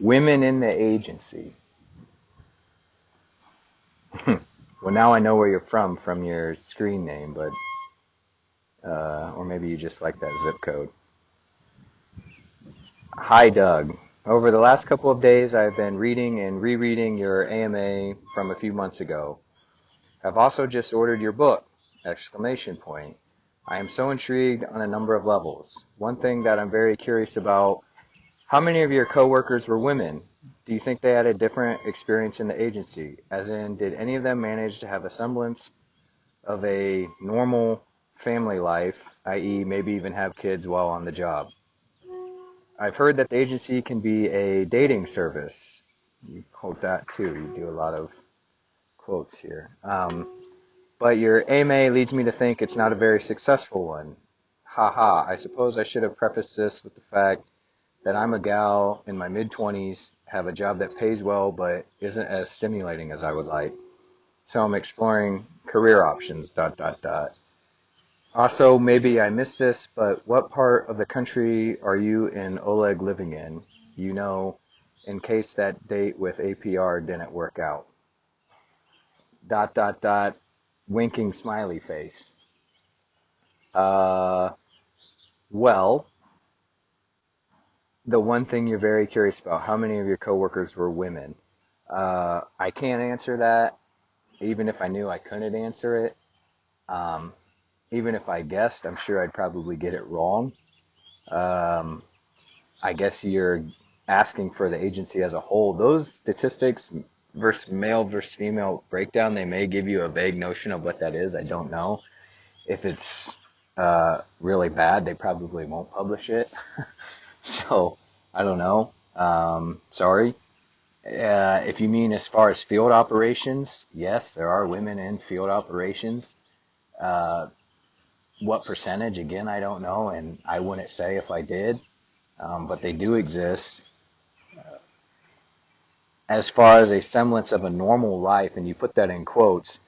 Women in the agency. Well, now I know where you're from your screen name, but or maybe you just like that zip code. Hi, Doug. Over the last couple of days, I've been reading and rereading your AMA from a few months ago. I've also just ordered your book! Exclamation point. I am so intrigued on a number of levels. One thing that I'm very curious about, how many of your coworkers were women? Do you think they had a different experience in the agency? As in, did any of them manage to have a semblance of a normal family life, i.e. maybe even have kids while on the job? I've heard that the agency can be a dating service. You quote that too. You do a lot of quotes here. But your AMA leads me to think it's not a very successful one. Haha, I suppose I should have prefaced this with the fact that I'm a gal in my mid-20s, have a job that pays well but isn't as stimulating as I would like. So I'm exploring career options, ... Also, maybe I missed this, but what part of the country are you and Oleg living in? You know, in case that date with APR didn't work out. ... Winking smiley face. Uh, well, the one thing you're very curious about, how many of your coworkers were women? I can't answer that. Even if I knew I couldn't answer it. Even if I guessed, I'm sure I'd probably get it wrong. I guess you're asking for the agency as a whole. Those statistics versus female breakdown, they may give you a vague notion of what that is. I don't know. If it's really bad, they probably won't publish it. So, I don't know. Sorry. If you mean as far as field operations, yes, there are women in field operations. What percentage? Again, I don't know, and I wouldn't say if I did, but they do exist. As far as a semblance of a normal life, and you put that in quotes,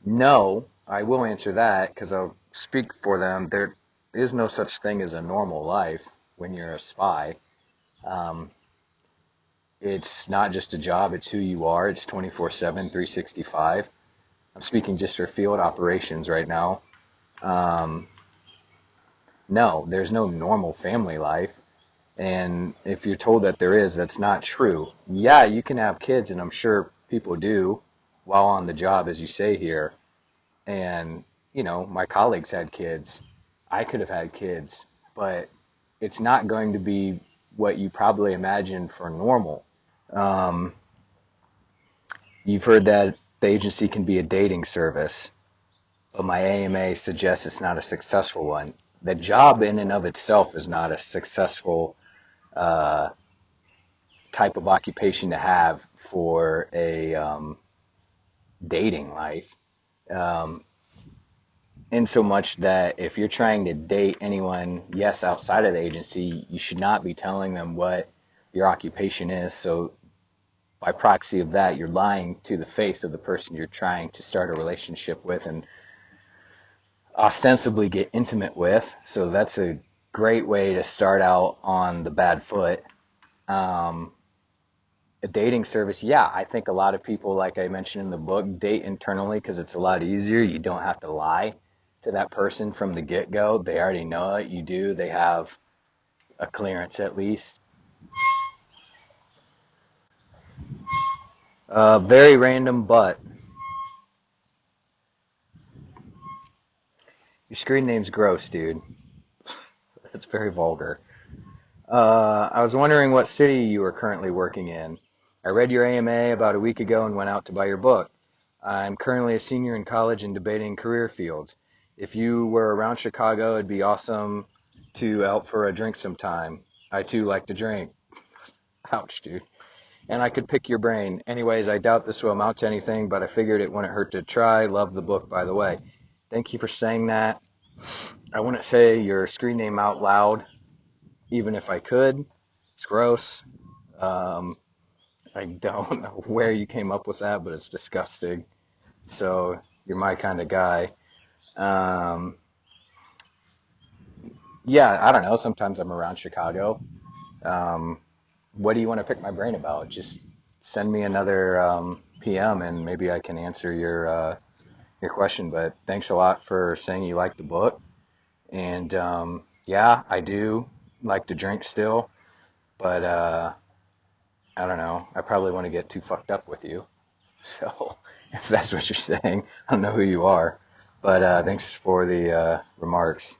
no, I will answer that because I'll speak for them. There is no such thing as a normal life when you're a spy. It's not just a job, it's who you are. It's 24/7, 365. I'm speaking just for field operations right now. No, there's no normal family life. And if you're told that there is, that's not true. Yeah, you can have kids, and I'm sure people do while on the job, as you say here. And, you know, my colleagues had kids. I could have had kids, but it's not going to be what you probably imagine for normal. Um, you've heard that the agency can be a dating service, but my AMA suggests it's not a successful one. The job in and of itself is not a successful uh, type of occupation to have for a dating life. Um, in so much that if you're trying to date anyone, yes, outside of the agency, you should not be telling them what your occupation is. So by proxy of that, you're lying to the face of the person you're trying to start a relationship with and ostensibly get intimate with. So that's a great way to start out on the bad foot. Um, a dating service, yeah, I think a lot of people, like I mentioned in the book, date internally because it's a lot easier. You don't have to lie to that person from the get-go. They already know it. You do. They have a clearance at least. Very random, but your screen name's gross, dude. It's very vulgar. I was wondering what city you were currently working in. I read your AMA about a week ago and went out to buy your book. I'm currently a senior in college and debating career fields. If you were around Chicago, it'd be awesome to out for a drink sometime. I too like to drink. Ouch, dude. And I could pick your brain. Anyways, I doubt this will amount to anything, but I figured it wouldn't hurt to try. Love the book, by the way. Thank you for saying that. I wouldn't say your screen name out loud, even if I could. It's gross. Um, I don't know where you came up with that, but it's disgusting. So you're my kind of guy. Um, yeah, I don't know. Sometimes I'm around Chicago. Um, what do you want to pick my brain about? Just send me another PM and maybe I can answer your question. But thanks a lot for saying you like the book. And yeah, I do like to drink still, but I don't know. I probably want to get too fucked up with you. So if that's what you're saying, I don't know who you are. But thanks for the remarks.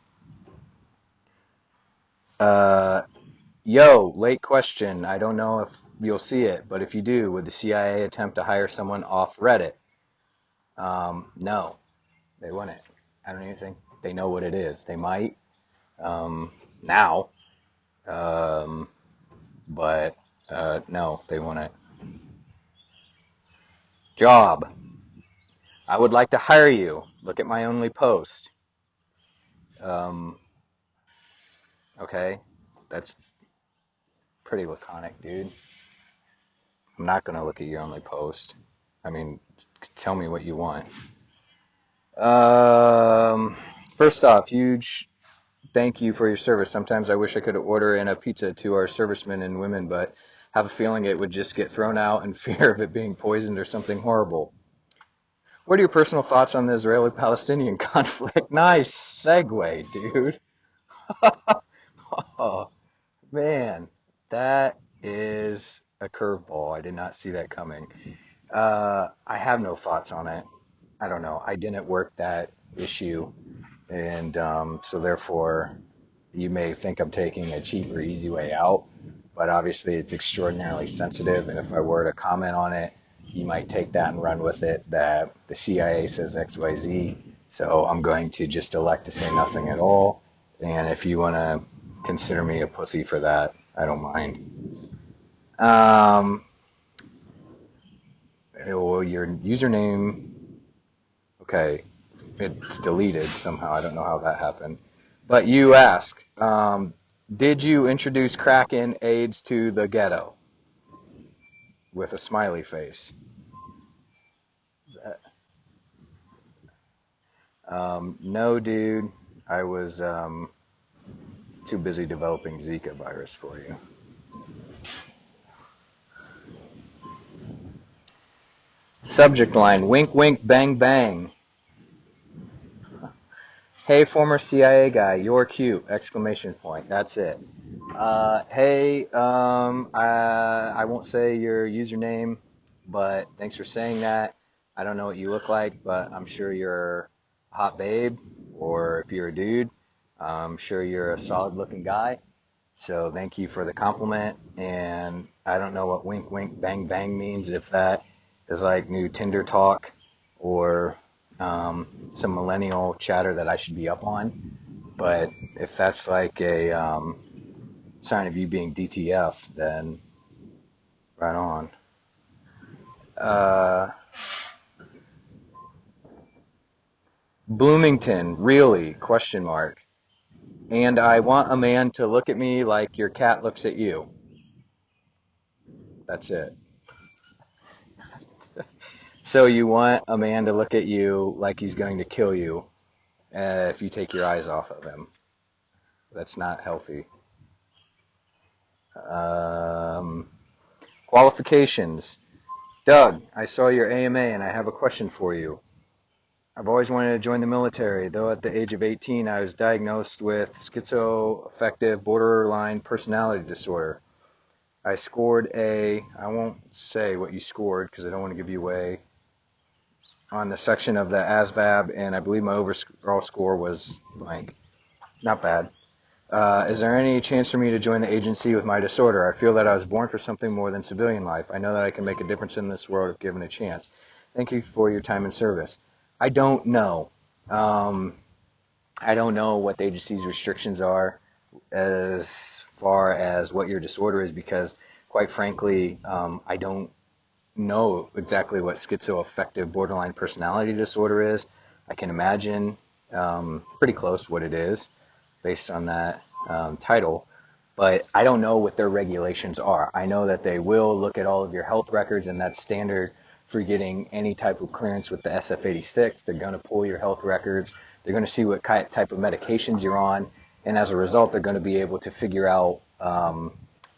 Uh, Yo, late question. I don't know if you'll see it, but if you do, would the CIA attempt to hire someone off Reddit? No, they wouldn't. I don't even think they know what it is. They might now, um, but no, they wouldn't. Job. I would like to hire you. Look at my only post. Um, okay, that's pretty laconic, dude. I'm not gonna look at your only post. I mean, tell me what you want. First off, huge thank you for your service. Sometimes I wish I could order in a pizza to our servicemen and women, but have a feeling it would just get thrown out in fear of it being poisoned or something horrible. What are your personal thoughts on the Israeli-Palestinian conflict? Nice segue, dude. Oh, man, that is a curveball. I did not see that coming. I have no thoughts on it. I don't know. I didn't work that issue, and so therefore, you may think I'm taking a cheap or easy way out, but obviously it's extraordinarily sensitive, and if I were to comment on it, you might take that and run with it that the CIA says XYZ, so I'm going to just elect to say nothing at all, and if you want to consider me a pussy for that, I don't mind. Um, well, your username, okay, it's deleted somehow. I don't know how that happened. But you ask, did you introduce crack and AIDS to the ghetto? With a smiley face. No, dude. I was too busy developing Zika virus for you. Subject line, wink, wink, bang, bang. Hey, former CIA guy, you're cute! Exclamation point. That's it. Hey, I won't say your username, but thanks for saying that. I don't know what you look like, but I'm sure you're a hot babe, or if you're a dude, I'm sure you're a solid-looking guy. So thank you for the compliment, and I don't know what wink, wink, bang, bang means, if that is like new Tinder talk or some millennial chatter that I should be up on. But if that's like a sign of you being DTF, then right on. Uh, Bloomington, really? Question mark. And I want a man to look at me like your cat looks at you. That's it. So you want a man to look at you like he's going to kill you if you take your eyes off of him. That's not healthy. Um, Qualifications. Doug, I saw your AMA and I have a question for you. I've always wanted to join the military, though at the age of 18 I was diagnosed with schizoaffective borderline personality disorder. I scored I won't say what you scored because I don't want to give you away, on the section of the ASVAB, and I believe my overall score was blank. Not bad. Is there any chance for me to join the agency with my disorder? I feel that I was born for something more than civilian life. I know that I can make a difference in this world if given a chance. Thank you for your time and service. I don't know. I don't know what the agency's restrictions are as far as what your disorder is because, quite frankly, I don't know exactly what schizoaffective borderline personality disorder is. I can imagine pretty close what it is based on that title, but I don't know what their regulations are. I know that they will look at all of your health records, and that's standard for getting any type of clearance with the SF-86. They're going to pull your health records. They're going to see what type of medications you're on, and as a result, they're going to be able to figure out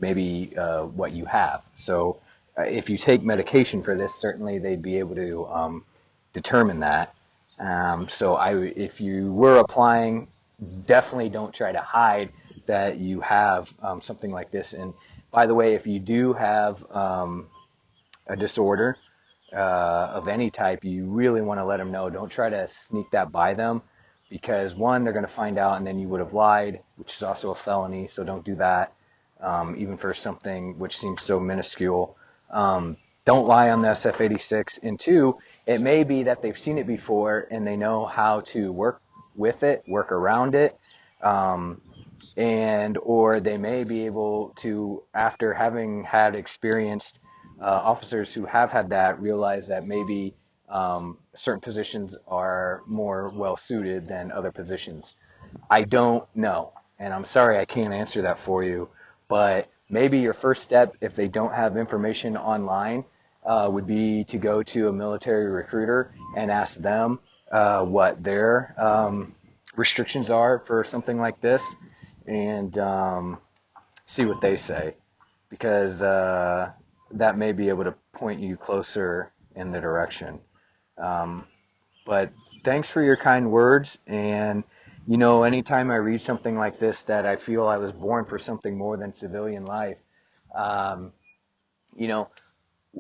maybe what you have. So if you take medication for this, certainly they'd be able to determine that. If you were applying, definitely don't try to hide that you have something like this. And by the way, if you do have a disorder of any type, you really want to let them know. Don't try to sneak that by them, because one, they're going to find out and then you would have lied, which is also a felony, so don't do that, even for something which seems so minuscule. Don't lie on the SF-86. And two, it may be that they've seen it before and they know how to work with it, work around it, or they may be able to, after having had experienced officers who have had that, realize that maybe certain positions are more well suited than other positions. I don't know, and I'm sorry I can't answer that for you, but maybe your first step, if they don't have information online, would be to go to a military recruiter and ask them what their restrictions are for something like this, and see what they say, because that may be able to point you closer in the direction. But thanks for your kind words, and anytime I read something like this, that I feel I was born for something more than civilian life,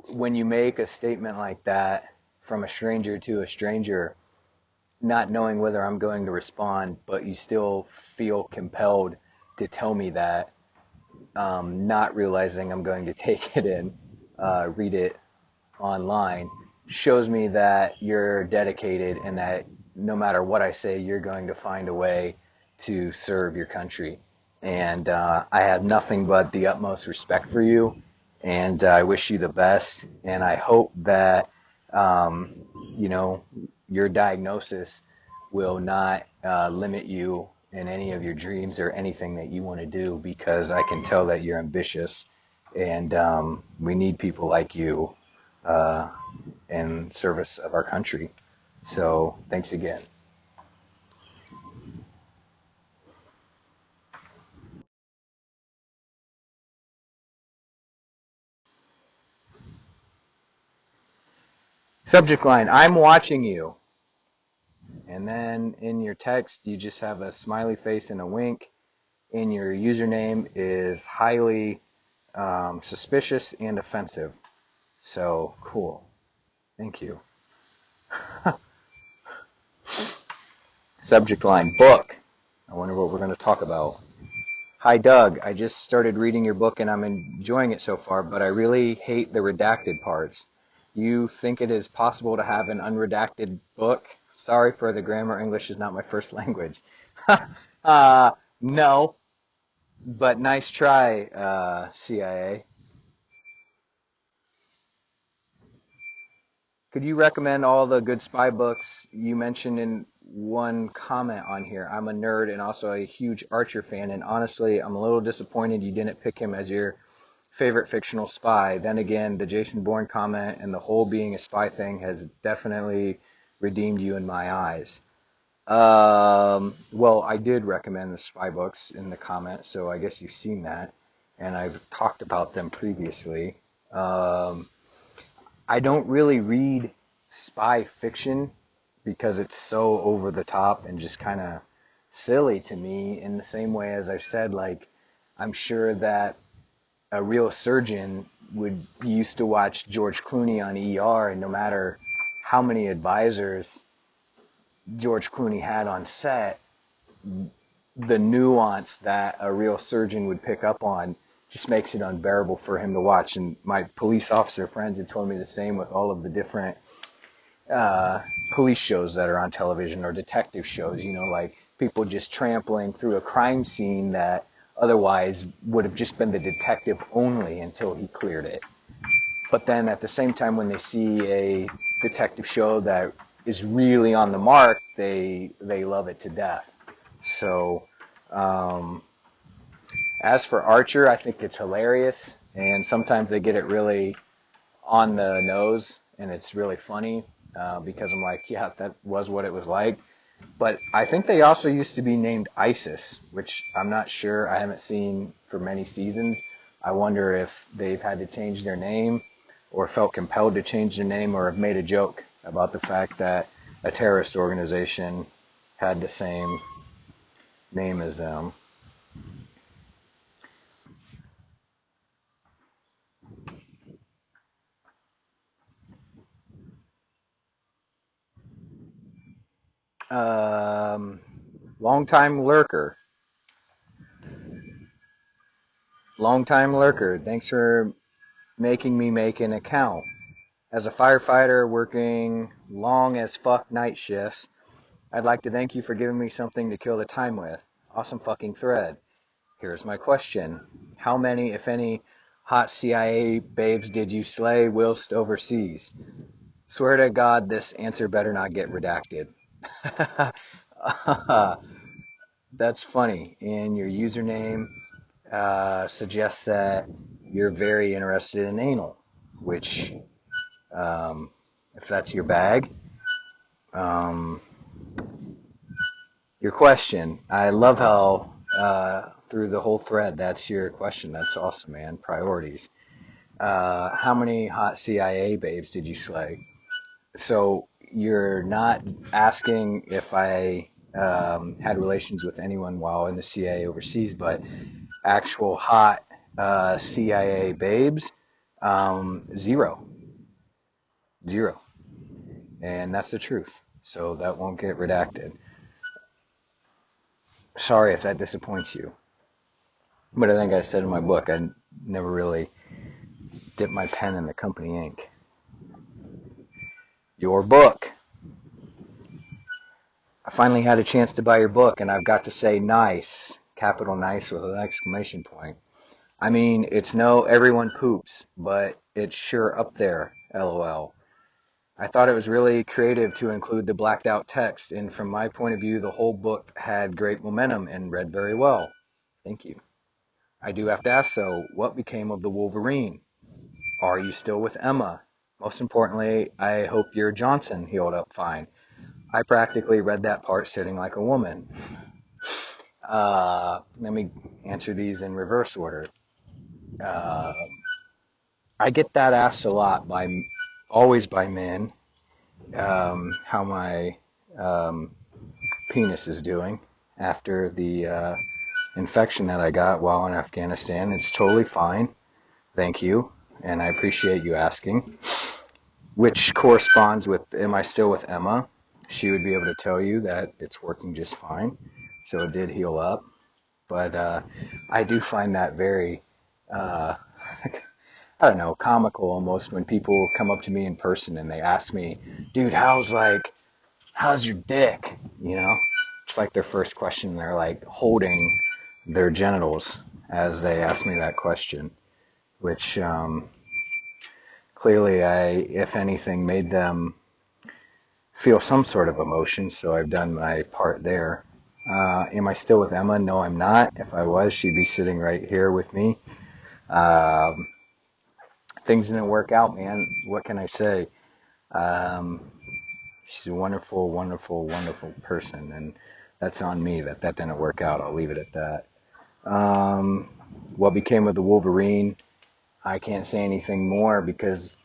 when you make a statement like that from a stranger to a stranger, not knowing whether I'm going to respond, but you still feel compelled to tell me that, not realizing I'm going to take it in, read it online, shows me that you're dedicated and that no matter what I say, you're going to find a way to serve your country. And I have nothing but the utmost respect for you, and I wish you the best. And I hope that your diagnosis will not limit you in any of your dreams or anything that you want to do, because I can tell that you're ambitious, and we need people like you in service of our country. So thanks again. Subject line: I'm watching you. And then in your text, you just have a smiley face and a wink. And your username is highly suspicious and offensive. So cool. Thank you. Subject line: book. I wonder what we're going to talk about. Hi, Doug. I just started reading your book and I'm enjoying it so far, but I really hate the redacted parts. You think it is possible to have an unredacted book? Sorry for the grammar. English is not my first language. No, but nice try, CIA. Could you recommend all the good spy books you mentioned in one comment on here? I'm a nerd and also a huge Archer fan, and honestly, I'm a little disappointed you didn't pick him as your favorite fictional spy. Then again, the Jason Bourne comment and the whole being a spy thing has definitely redeemed you in my eyes. Well, I did recommend the spy books in the comments, so I guess you've seen that, and I've talked about them previously. I don't really read spy fiction because it's so over the top and just kind of silly to me, in the same way as I've said, like, I'm sure that a real surgeon would used to watch George Clooney on ER, and no matter how many advisors George Clooney had on set, the nuance that a real surgeon would pick up on just makes it unbearable for him to watch. And my police officer friends had told me the same with all of the different police shows that are on television, or detective shows, like people just trampling through a crime scene that otherwise would have just been the detective only until he cleared it. But then at the same time, when they see a detective show that is really on the mark, they love it to death. So as for Archer, I think it's hilarious, and sometimes they get it really on the nose, and it's really funny, because I'm like, yeah, that was what it was like. But I think they also used to be named ISIS, which I'm not sure. I haven't seen for many seasons. I wonder if they've had to change their name or felt compelled to change their name or have made a joke about the fact that a terrorist organization had the same name as them. Um, Long-time lurker. Long-time lurker. Thanks for making me make an account. As a firefighter working long as fuck night shifts, I'd like to thank you for giving me something to kill the time with. Awesome fucking thread. Here's my question. How many, if any, hot CIA babes did you slay whilst overseas? Swear to God this answer better not get redacted. That's funny. And your username suggests that you're very interested in anal, which, if that's your bag, your question. I love how through the whole thread, that's your question. That's awesome, man. Priorities. How many hot CIA babes did you slay? So you're not asking if I had relations with anyone while in the CIA overseas, but actual hot CIA babes, zero. Zero. And that's the truth. So that won't get redacted. Sorry if that disappoints you. But I think I said in my book, I never really dipped my pen in the company ink. Your book. I finally had a chance to buy your book, and I've got to say nice, capital nice with an exclamation point. I mean, it's no everyone poops, but it's sure up there, LOL. I thought it was really creative to include the blacked out text, and from my point of view, the whole book had great momentum and read very well. Thank you. I do have to ask, though, what became of the Wolverine? Are you still with Emma? Most importantly, I hope your Johnson healed up fine. I practically read that part sitting like a woman. Let me answer these in reverse order. I get that asked a lot always by men, how my penis is doing after the infection that I got while in Afghanistan. It's totally fine. Thank you. And I appreciate you asking. Which corresponds with, am I still with Emma? She would be able to tell you that it's working just fine. So it did heal up. But I do find that very, I don't know, comical almost when people come up to me in person and they ask me, dude, how's your dick? You know? It's like their first question. They're like holding their genitals as they ask me that question, which clearly if anything, made them feel some sort of emotion, so I've done my part there. Am I still with Emma? No, I'm not. If I was, she'd be sitting right here with me. Things didn't work out, man. What can I say? She's a wonderful, wonderful, wonderful person, and that's on me that didn't work out. I'll leave it at that. What became of the Wolverine? I can't say anything more because,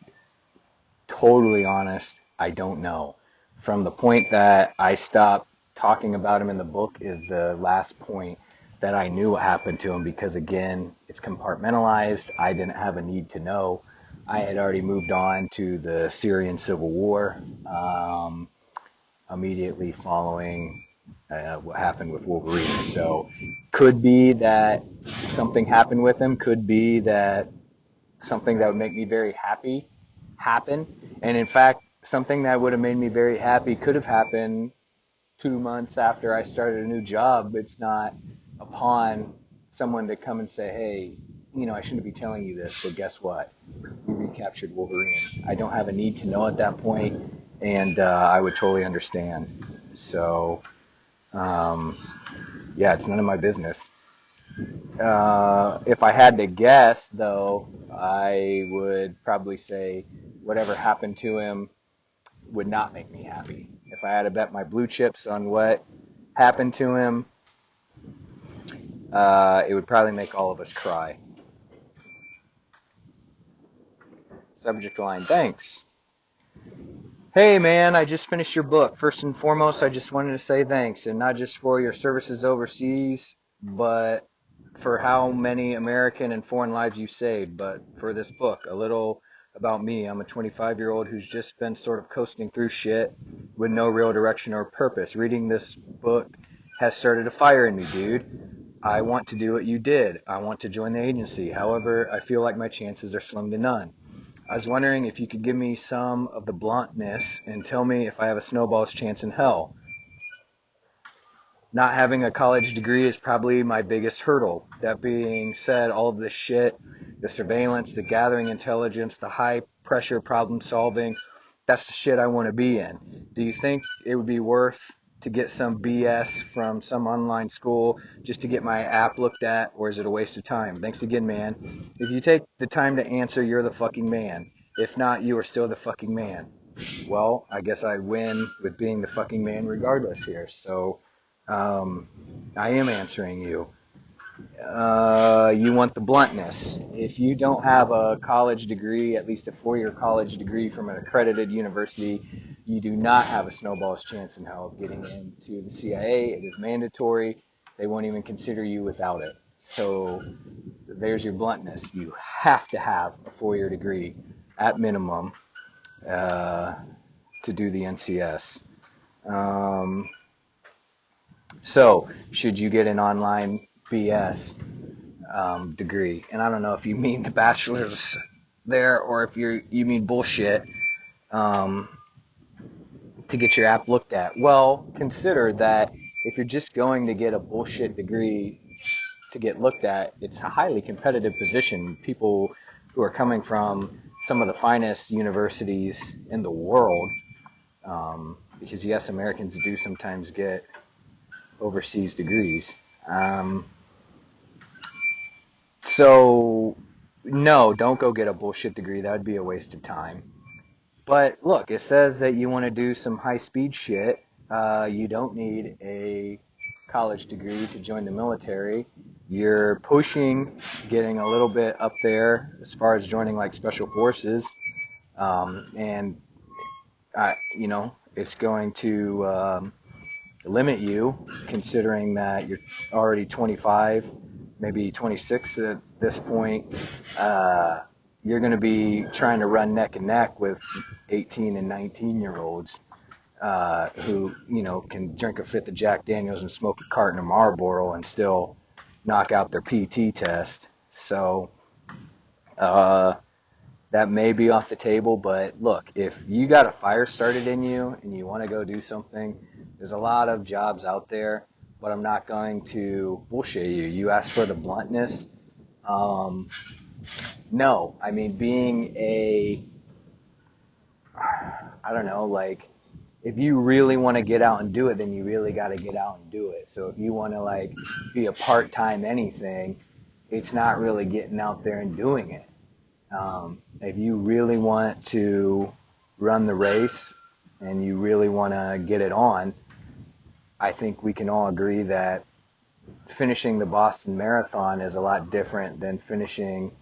totally honest, I don't know. From the point that I stopped talking about him in the book is the last point that I knew what happened to him, because again, it's compartmentalized. I didn't have a need to know. I had already moved on to the Syrian civil war, immediately following what happened with Wolverine. So could be that something happened with him, could be that something that would make me very happy happened. And in fact, something that would have made me very happy could have happened 2 months after I started a new job. It's not upon someone to come and say, hey, I shouldn't be telling you this, but guess what? We recaptured Wolverine. I don't have a need to know at that point, and I would totally understand. So, yeah, it's none of my business. If I had to guess, though, I would probably say whatever happened to him would not make me happy. If I had to bet my blue chips on what happened to him, it would probably make all of us cry. Subject line, thanks. Hey man, I just finished your book. First and foremost, I just wanted to say thanks, and not just for your services overseas, but for how many American and foreign lives you saved, but for this book. A little about me. I'm a 25-year-old who's just been sort of coasting through shit with no real direction or purpose. Reading this book has started a fire in me, dude. I want to do what you did. I want to join the agency. However, I feel like my chances are slim to none. I was wondering if you could give me some of the bluntness and tell me if I have a snowball's chance in hell. Not having a college degree is probably my biggest hurdle. That being said, all of this shit, the surveillance, the gathering intelligence, the high pressure problem solving, that's the shit I want to be in. Do you think it would be worth to get some BS from some online school just to get my app looked at, or is it a waste of time? Thanks again, man. If you take the time to answer, you're the fucking man. If not, you are still the fucking man. Well, I guess I win with being the fucking man regardless here. So, I am answering you. You want the bluntness. If you don't have a college degree, at least a 4-year college degree from an accredited university, you do not have a snowball's chance in hell of getting into the CIA. It is mandatory. They won't even consider you without it. So there's your bluntness. You have to have a 4-year degree at minimum to do the NCS. So, should you get an online BS degree? And I don't know if you mean the bachelor's there or if you mean bullshit to get your app looked at. Well, consider that if you're just going to get a bullshit degree to get looked at, it's a highly competitive position. People who are coming from some of the finest universities in the world, because yes, Americans do sometimes get overseas degrees. So, no, don't go get a bullshit degree. That would be a waste of time. But look, it says that you want to do some high-speed shit. You don't need a college degree to join the military. You're pushing, getting a little bit up there as far as joining like special forces. And, it's going to limit you, considering that you're already 25, maybe 26 at this point. You're going to be trying to run neck and neck with 18 and 19-year-olds who, can drink a fifth of Jack Daniels and smoke a carton of Marlboro and still knock out their PT test. So that may be off the table, but look, if you got a fire started in you and you want to go do something, there's a lot of jobs out there, but I'm not going to bullshit you. You asked for the bluntness. No, I mean, being if you really want to get out and do it, then you really got to get out and do it. So if you want to, be a part-time anything, it's not really getting out there and doing it. If you really want to run the race and you really want to get it on, I think we can all agree that finishing the Boston Marathon is a lot different than finishing,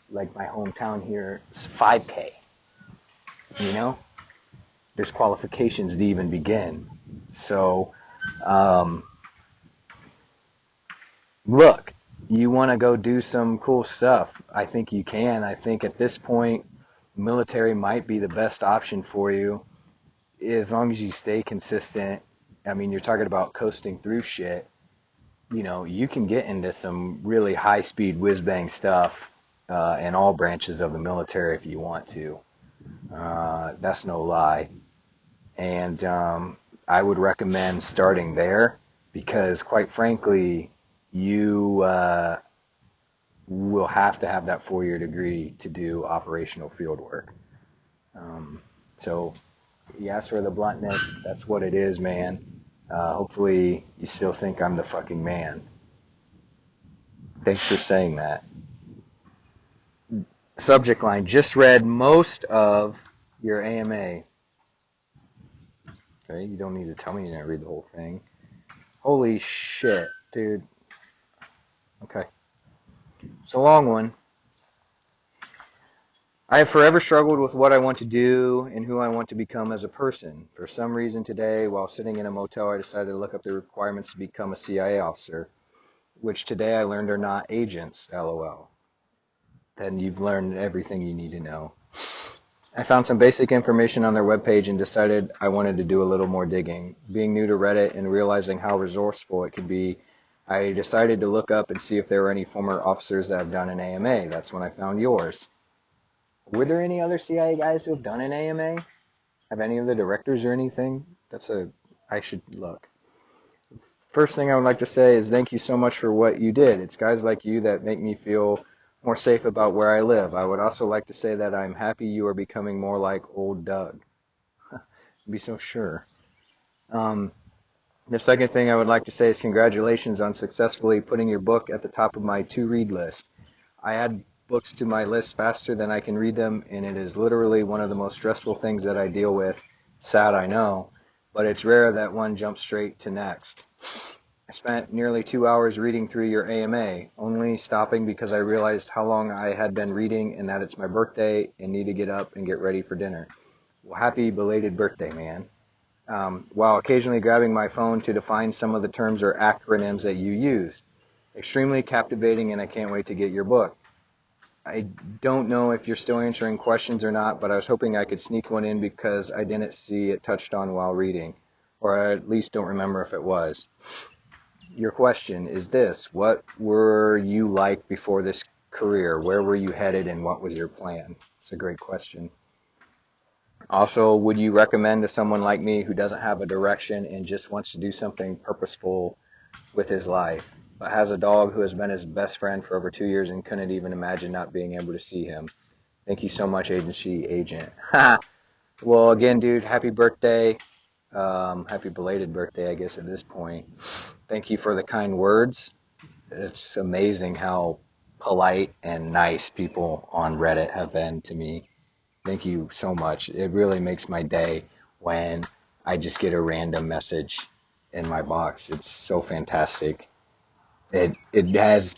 like my hometown here, 5K. There's qualifications to even begin. So, look, you want to go do some cool stuff, I think you can. I think at this point, military might be the best option for you as long as you stay consistent. I mean, you're talking about coasting through shit. You can get into some really high-speed whiz-bang stuff in all branches of the military if you want to. That's no lie. And I would recommend starting there because, quite frankly, you will have to have that 4-year degree to do operational field work. So, you asked for the bluntness. That's what it is, man. Hopefully, you still think I'm the fucking man. Thanks for saying that. Subject line, just read most of your AMA. Okay, you don't need to tell me you didn't read the whole thing. Holy shit, dude. Okay. It's a long one. I have forever struggled with what I want to do and who I want to become as a person. For some reason today, while sitting in a motel, I decided to look up the requirements to become a CIA officer, which today I learned are not agents, LOL. Then you've learned everything you need to know. I found some basic information on their webpage and decided I wanted to do a little more digging. Being new to Reddit and realizing how resourceful it could be, I decided to look up and see if there were any former officers that have done an AMA. That's when I found yours. Were there any other CIA guys who have done an AMA? Have any of the directors or anything? I should look. First thing I would like to say is thank you so much for what you did. It's guys like you that make me feel more safe about where I live. I would also like to say that I'm happy you are becoming more like old Doug. Be so sure. The second thing I would like to say is congratulations on successfully putting your book at the top of my to-read list. I add books to my list faster than I can read them, and it is literally one of the most stressful things that I deal with. Sad, I know, but it's rare that one jumps straight to next. I spent nearly 2 hours reading through your AMA, only stopping because I realized how long I had been reading and that it's my birthday and need to get up and get ready for dinner. Well, happy belated birthday, man. While occasionally grabbing my phone to define some of the terms or acronyms that you use. Extremely captivating, and I can't wait to get your book. I don't know if you're still answering questions or not, but I was hoping I could sneak one in because I didn't see it touched on while reading, or I at least don't remember if it was. Your question is this: what were you like before this career? Where were you headed, and what was your plan? It's a great question. Also, would you recommend to someone like me who doesn't have a direction and just wants to do something purposeful with his life, but has a dog who has been his best friend for over 2 years and couldn't even imagine not being able to see him? Thank you so much, agency agent. Well, again, dude, happy birthday. Happy belated birthday, I guess, at this point. Thank you for the kind words. It's amazing how polite and nice people on Reddit have been to me. Thank you so much. It really makes my day when I just get a random message in my box. It's so fantastic. It's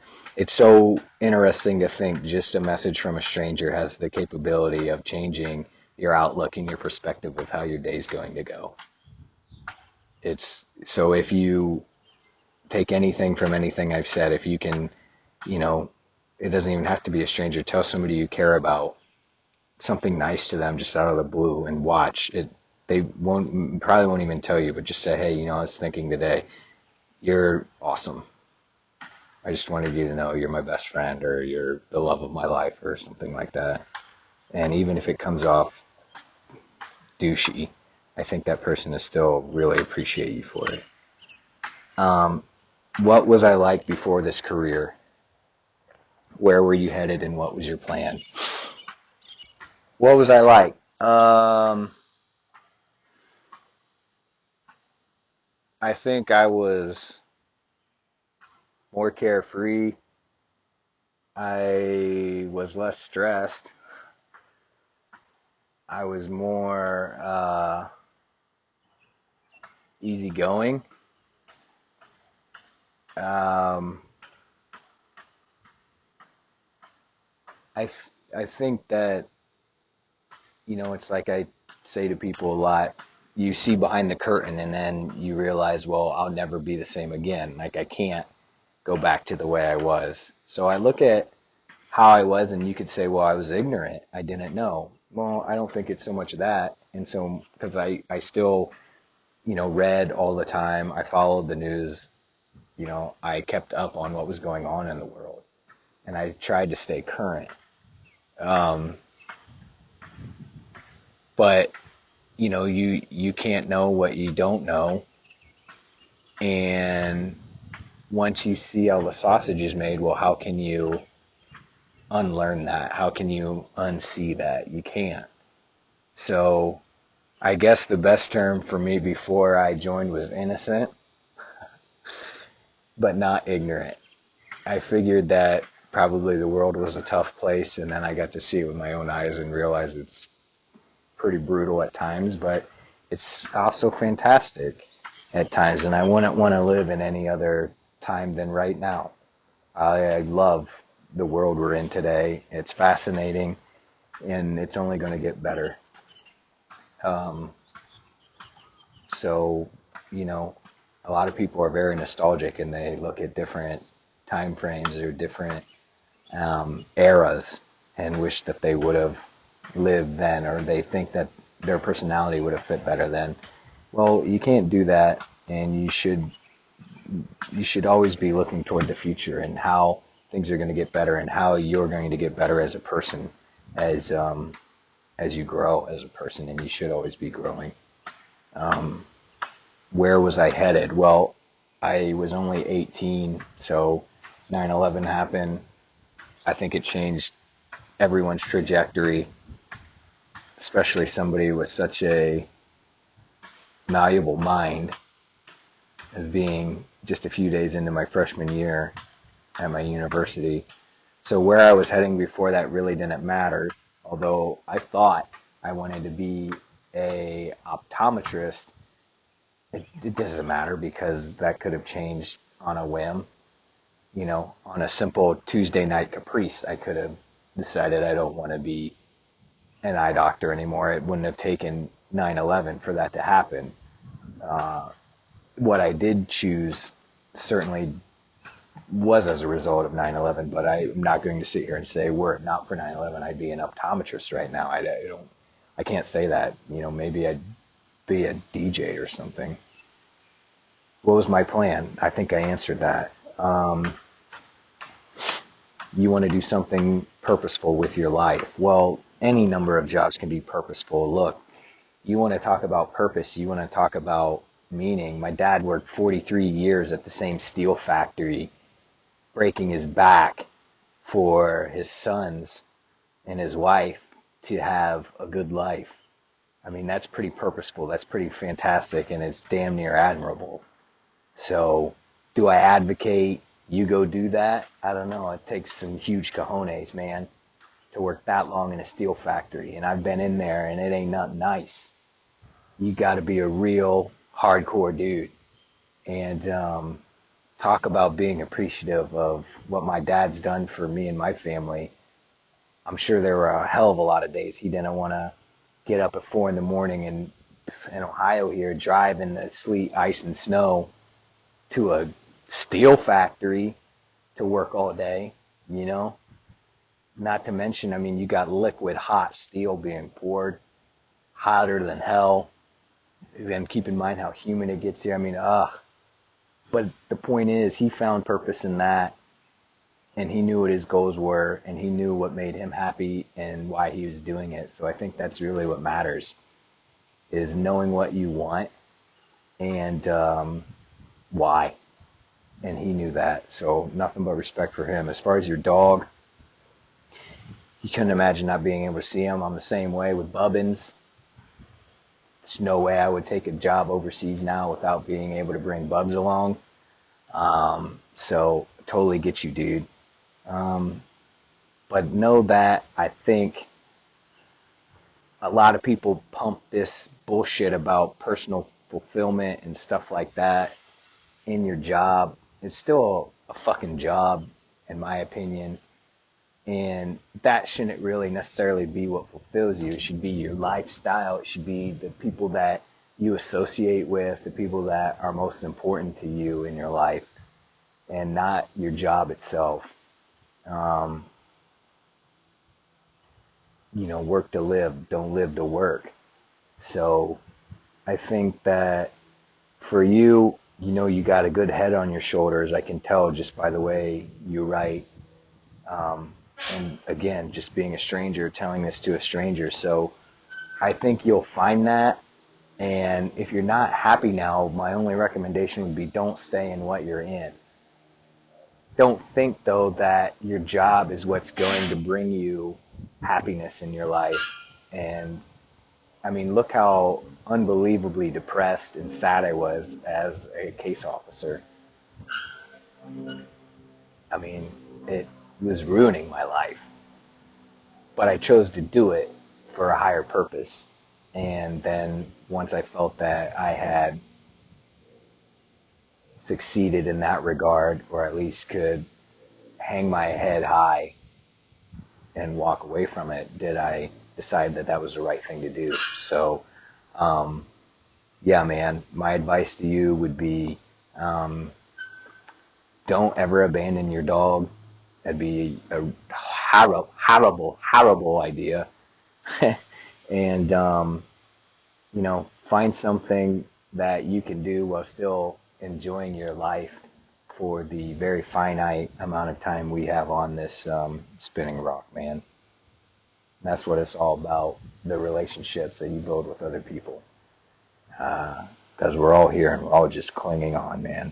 so interesting to think just a message from a stranger has the capability of changing your outlook and your perspective of how your day's going to go. It's so if you take anything from anything I've said, if you can, it doesn't even have to be a stranger. Tell somebody you care about something nice to them just out of the blue and watch it. They probably won't even tell you, but just say, hey, I was thinking today, you're awesome. I just wanted you to know you're my best friend, or you're the love of my life, or something like that. And even if it comes off douchey, I think that person is still really appreciate you for it. What was I like before this career? Where were you headed, and what was your plan? What was I like? I think I was more carefree. I was less stressed. I was more easygoing. I think that, it's like I say to people a lot, you see behind the curtain and then you realize, well, I'll never be the same again. Like, I can't go back to the way I was. So I look at how I was, and you could say, well, I was ignorant. I didn't know. Well, I don't think it's so much that. And so, because I still, read all the time. I followed the news. I kept up on what was going on in the world. And I tried to stay current. But, you can't know what you don't know. And once you see how the sausage is made, well, how can you unlearn that? How can you unsee that? You can't. So I guess the best term for me before I joined was innocent, but not ignorant. I figured that probably the world was a tough place, and then I got to see it with my own eyes and realized it's pretty brutal at times, but it's also fantastic at times, and I wouldn't want to live in any other time than right now. I love the world we're in today. It's fascinating. and it's only going to get better. Um, so, you know, a lot of people are very nostalgic and they look at different time frames or different eras and wish that they would have lived then, or they think that their personality would have fit better then. Well, you can't do that, and you should always be looking toward the future and how things are going to get better and how you're going to get better as a person as you grow as a person, and you should always be growing. Um, where was I headed? Well, I was only 18, so 9/11 happened. I think it changed everyone's trajectory, especially somebody with such a malleable mind as being just a few days into my freshman year at my university. So where I was heading before that really didn't matter, although I thought I wanted to be a optometrist. It doesn't matter because that could have changed on a whim. You know, on a simple Tuesday night caprice, I could have decided I don't want to be an eye doctor anymore. It wouldn't have taken 9/11 for that to happen. Uh, what I did choose certainly was as a result of 9/11, but I'm not going to sit here and say were it not for 9/11, I'd be an optometrist right now. I can't say that. You know, maybe I'd be a DJ or something. What was my plan? I think I answered that. You want to do something purposeful with your life. Well, any number of jobs can be purposeful. Look, you want to talk about purpose, you want to talk about meaning. My dad worked 43 years at the same steel factory, breaking his back for his sons and his wife to have a good life. I mean, that's pretty purposeful. That's pretty fantastic, and it's damn near admirable. So, do I advocate you go do that? I don't know. It takes some huge cojones, man, to work that long in a steel factory. And I've been in there, and it ain't nothing nice. You got to be a real hardcore dude. And talk about being appreciative of what my dad's done for me and my family. I'm sure there were a hell of a lot of days he didn't want to get up at 4 in the morning in Ohio here, drive in the sleet, ice, and snow to a steel factory to work all day, you know? Not to mention, I mean, you got liquid hot steel being poured, hotter than hell. And keep in mind how humid it gets here. I mean, ugh. But the point is, he found purpose in that, and he knew what his goals were, and he knew what made him happy and why he was doing it. So I think that's really what matters, is knowing what you want and why. And he knew that, so nothing but respect for him. As far as your dog, you couldn't imagine not being able to see him. I'm the same way with Bubbins. There's no way I would take a job overseas now without being able to bring Bubs along. So totally get you, dude. But know that I think a lot of people pump this bullshit about personal fulfillment and stuff like that in your job. It's still a fucking job, in my opinion. And that shouldn't really necessarily be what fulfills you. It should be your lifestyle. It should be the people that you associate with, the people that are most important to you in your life, and not your job itself. You know, work to live, don't live to work. So I think that for you, you know, you got a good head on your shoulders. I can tell just by the way you write. And again, just being a stranger, telling this to a stranger. So I think you'll find that. And if you're not happy now, my only recommendation would be don't stay in what you're in. Don't think, though, that your job is what's going to bring you happiness in your life. And, I mean, look how unbelievably depressed and sad I was as a case officer. I mean, it was ruining my life. But I chose to do it for a higher purpose. And then once I felt that I had succeeded in that regard, or at least could hang my head high and walk away from it, did I decide that that was the right thing to do. So, yeah, man, my advice to you would be, don't ever abandon your dog. That'd be a horrible idea. And, find something that you can do while still enjoying your life for the very finite amount of time we have on this spinning rock, man. That's what it's all about, the relationships that you build with other people. Because we're all here and we're all just clinging on, man.